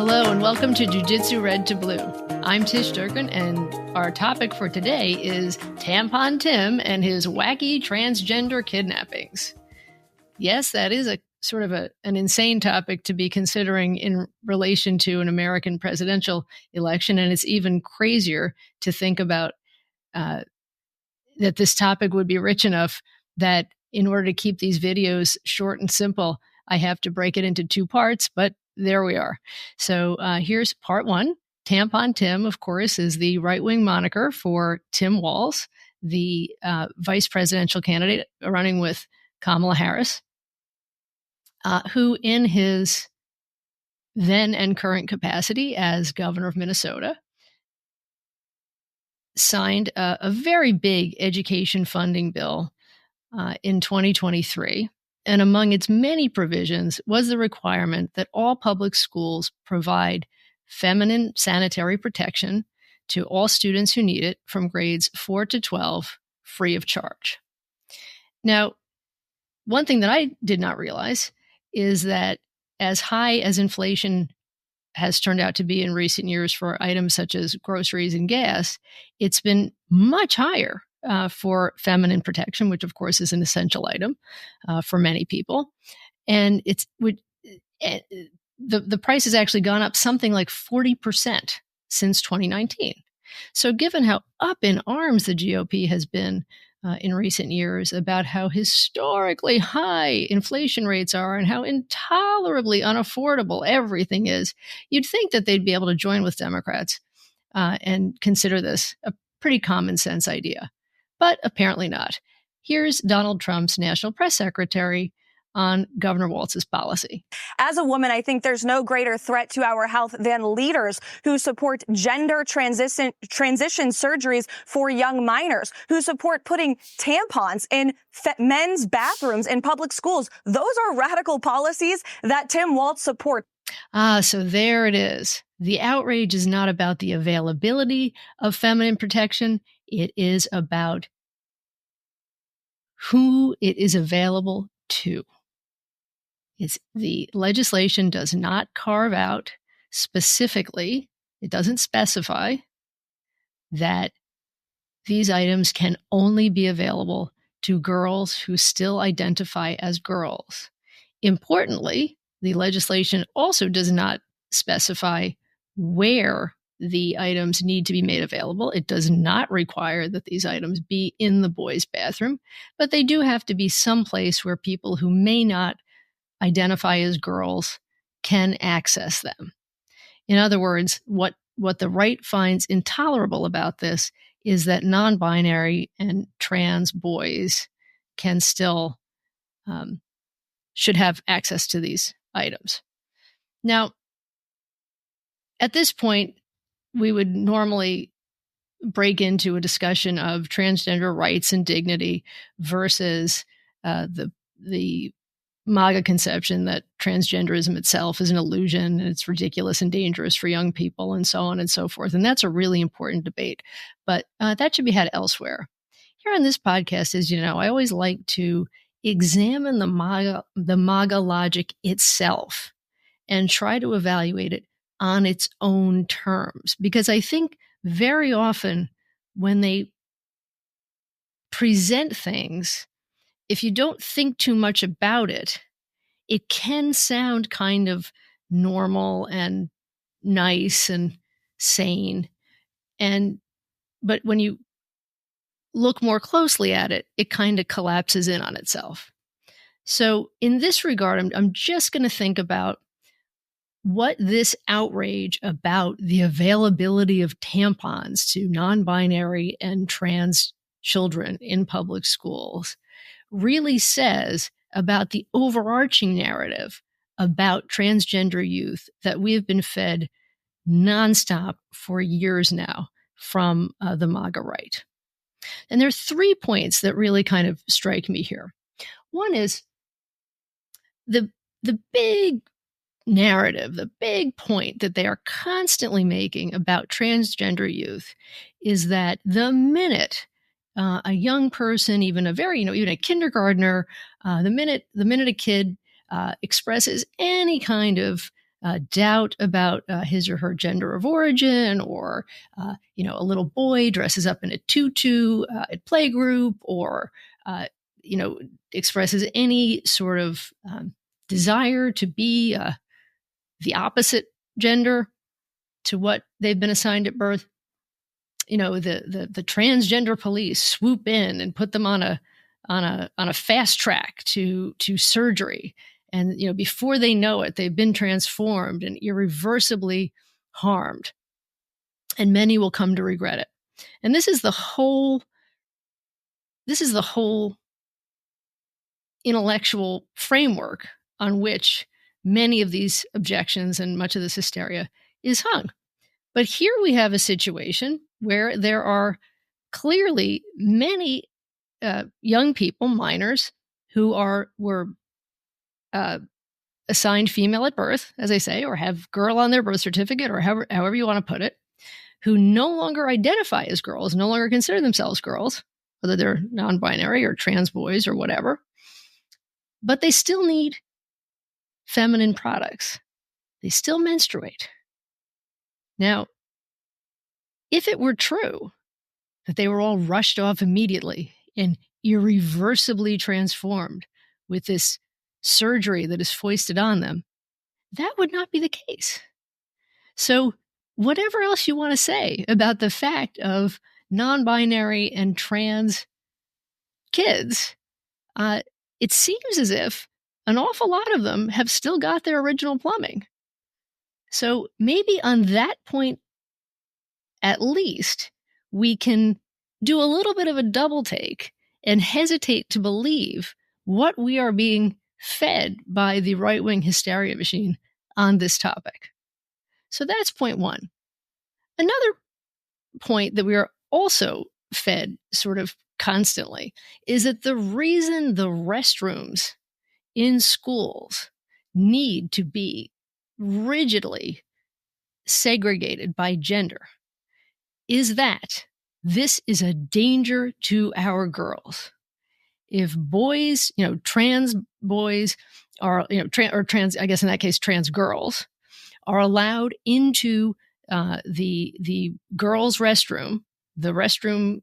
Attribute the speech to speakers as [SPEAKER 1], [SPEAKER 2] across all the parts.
[SPEAKER 1] Hello and welcome to Jiu-Jitsu Red to Blue. I'm Tish Durkin and our topic for today is Tampon Tim and his wacky transgender kidnappings. Yes, that is a sort of an insane topic to be considering in relation to an American presidential election, and it's even crazier to think about that this topic would be rich enough that in order to keep these videos short and simple, I have to break it into two parts, but there we are. So here's part one. Tampon Tim, of course, is the right-wing moniker for Tim Walz, the vice presidential candidate running with Kamala Harris, who in his then and current capacity as governor of Minnesota signed a very big education funding bill in 2023. And among its many provisions was the requirement that all public schools provide feminine sanitary protection to all students who need it from grades 4 to 12 free of charge. Now, one thing that I did not realize is that as high as inflation has turned out to be in recent years for items such as groceries and gas, it's been much higher for feminine protection, which of course is an essential item for many people. And the price has actually gone up something like 40% since 2019. So given how up in arms the GOP has been in recent years about how historically high inflation rates are and how intolerably unaffordable everything is, you'd think that they'd be able to join with Democrats and consider this a pretty common sense idea. But apparently not. Here's Donald Trump's national press secretary on Governor Walz's policy.
[SPEAKER 2] As a woman, I think there's no greater threat to our health than leaders who support gender transition surgeries for young minors, who support putting tampons in men's bathrooms in public schools. Those are radical policies that Tim Walz supports.
[SPEAKER 1] So there it is. The outrage is not about the availability of feminine protection. It is about who it is available to. The legislation does not carve out specifically, it doesn't specify that these items can only be available to girls who still identify as girls. Importantly, the legislation also does not specify where the items need to be made available. It does not require that these items be in the boys' bathroom, but they do have to be someplace where people who may not identify as girls can access them. In other words, what the right finds intolerable about this is that non-binary and trans boys can still should have access to these items. Now, at this point, we would normally break into a discussion of transgender rights and dignity versus the MAGA conception that transgenderism itself is an illusion and it's ridiculous and dangerous for young people and so on and so forth. And that's a really important debate, but that should be had elsewhere. Here on this podcast, as you know, I always like to examine the MAGA logic itself and try to evaluate it on its own terms. Because I think very often when they present things, if you don't think too much about it, it can sound kind of normal and nice and sane. But when you look more closely at it, it kind of collapses in on itself. So in this regard, I'm just going to think about what this outrage about the availability of tampons to non-binary and trans children in public schools really says about the overarching narrative about transgender youth that we have been fed nonstop for years now from the MAGA right. And there are 3 points that really kind of strike me here. One is the big narrative, the big point that they are constantly making about transgender youth is that the minute a young person, even even a kindergartner, the minute a kid expresses any kind of doubt about his or her gender of origin, or a little boy dresses up in a tutu at playgroup, or expresses any sort of desire to be the opposite gender to what they've been assigned at birth, the transgender police swoop in and put them on a fast track to surgery. And, before they know it, they've been transformed and irreversibly harmed. And many will come to regret it. And this is the whole intellectual framework on which many of these objections and much of this hysteria is hung. But here we have a situation where there are clearly many young people, minors, who were assigned female at birth, as I say, or have girl on their birth certificate, or however you want to put it, who no longer identify as girls, no longer consider themselves girls, whether they're non-binary or trans boys or whatever, but they still need feminine products. They still menstruate. Now, if it were true that they were all rushed off immediately and irreversibly transformed with this surgery that is foisted on them, that would not be the case. So whatever else you want to say about the fact of non-binary and trans kids, it seems as if an awful lot of them have still got their original plumbing. So maybe on that point, at least, we can do a little bit of a double take and hesitate to believe what we are being fed by the right-wing hysteria machine on this topic. So that's point one. Another point that we are also fed sort of constantly is that the reason the restrooms in schools need to be rigidly segregated by gender is that this is a danger to our girls. If boys, trans boys are, or trans, I guess in that case, trans girls are allowed into the girls' restroom, the restroom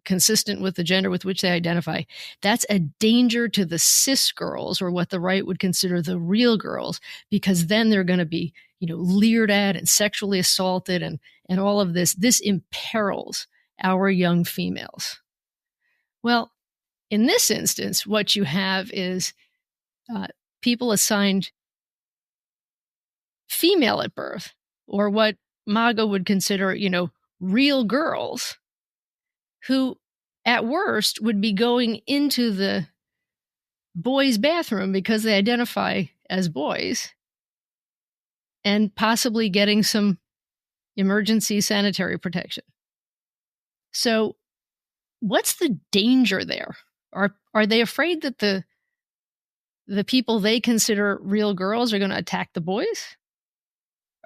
[SPEAKER 1] consistent with the gender with which they identify, that's a danger to the cis girls, or what the right would consider the real girls, because then they're going to be, leered at and sexually assaulted and all of this. This imperils our young females. Well, in this instance, what you have is people assigned female at birth, or what MAGA would consider, real girls, who at worst would be going into the boys' bathroom because they identify as boys, and possibly getting some emergency sanitary protection. So what's the danger there? Are they afraid that the people they consider real girls are going to attack the boys?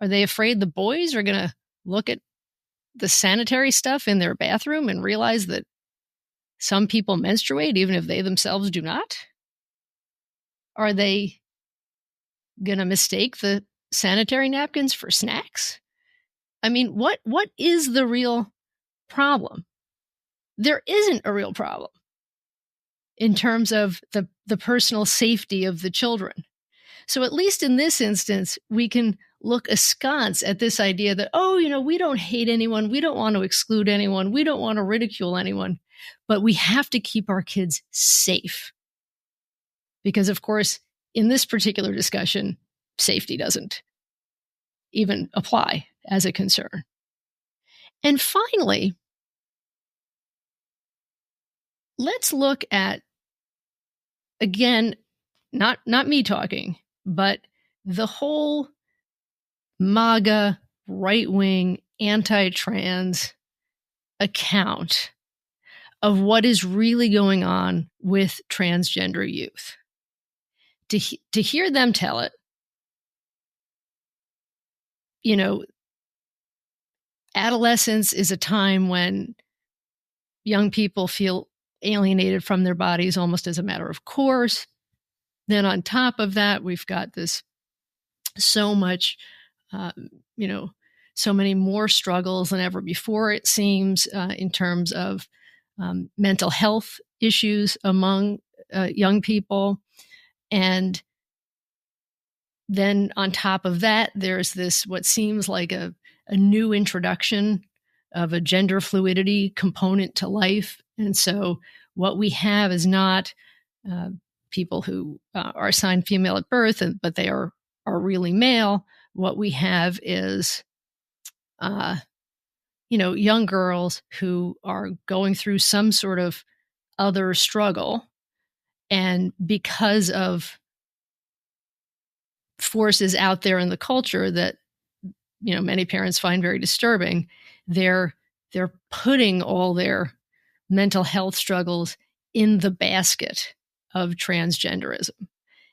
[SPEAKER 1] Are they afraid the boys are going to look at the sanitary stuff in their bathroom and realize that some people menstruate even if they themselves do not? Are they going to mistake the sanitary napkins for snacks? I mean, what is the real problem? There isn't a real problem in terms of the personal safety of the children. So at least in this instance, we can look askance at this idea that, we don't hate anyone, we don't want to exclude anyone, we don't want to ridicule anyone, but we have to keep our kids safe. Because, of course, in this particular discussion, safety doesn't even apply as a concern. And finally, let's look at, again, not me talking, but the whole MAGA, right-wing, anti-trans account of what is really going on with transgender youth. To hear them tell it, adolescence is a time when young people feel alienated from their bodies almost as a matter of course. Then on top of that, we've got this so much, so many more struggles than ever before, it seems, in terms of mental health issues among young people. And then on top of that, there's this, what seems like a new introduction of a gender fluidity component to life. And so what we have is not people who are assigned female at birth, but they are really male. What we have is, young girls who are going through some sort of other struggle. And because of forces out there in the culture that, many parents find very disturbing, they're putting all their mental health struggles in the basket of transgenderism,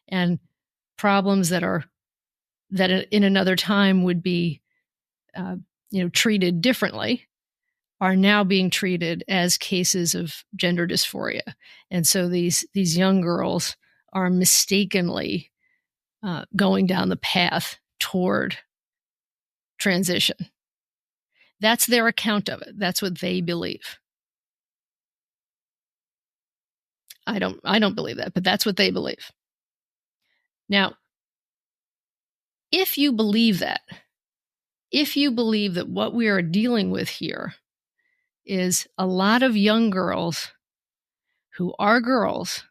[SPEAKER 1] and problems that in another time would be, treated differently, are now being treated as cases of gender dysphoria. And so these young girls are mistakenly going down the path toward transition. That's their account of it. That's what they believe. I don't believe that, but that's what they believe. Now, if you believe that what we are dealing with here is a lot of young girls who are girls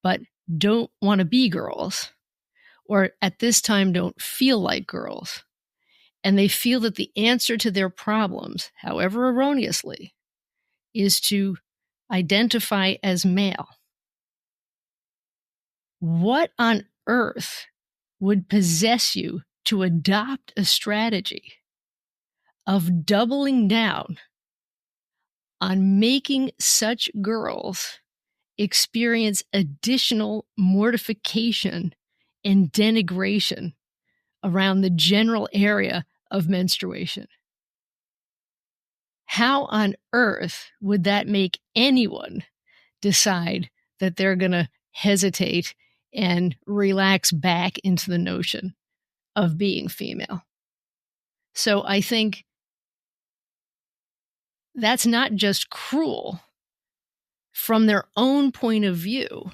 [SPEAKER 1] but don't want to be girls, or at this time don't feel like girls, and they feel that the answer to their problems, however erroneously, is to identify as male, what on earth would possess you to adopt a strategy of doubling down on making such girls experience additional mortification and denigration around the general area of menstruation? How on earth would that make anyone decide that they're going to hesitate and relax back into the notion of being female? So I think that's not just cruel. From their own point of view,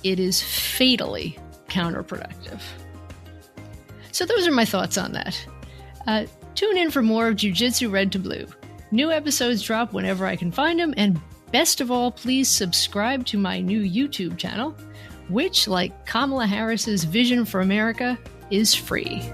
[SPEAKER 1] it is fatally counterproductive. So those are my thoughts on that. Tune in for more of Jiu-Jitsu Red to Blue. New episodes drop whenever I can find them, and best of all, please subscribe to my new YouTube channel, which, like Kamala Harris's Vision for America, is free.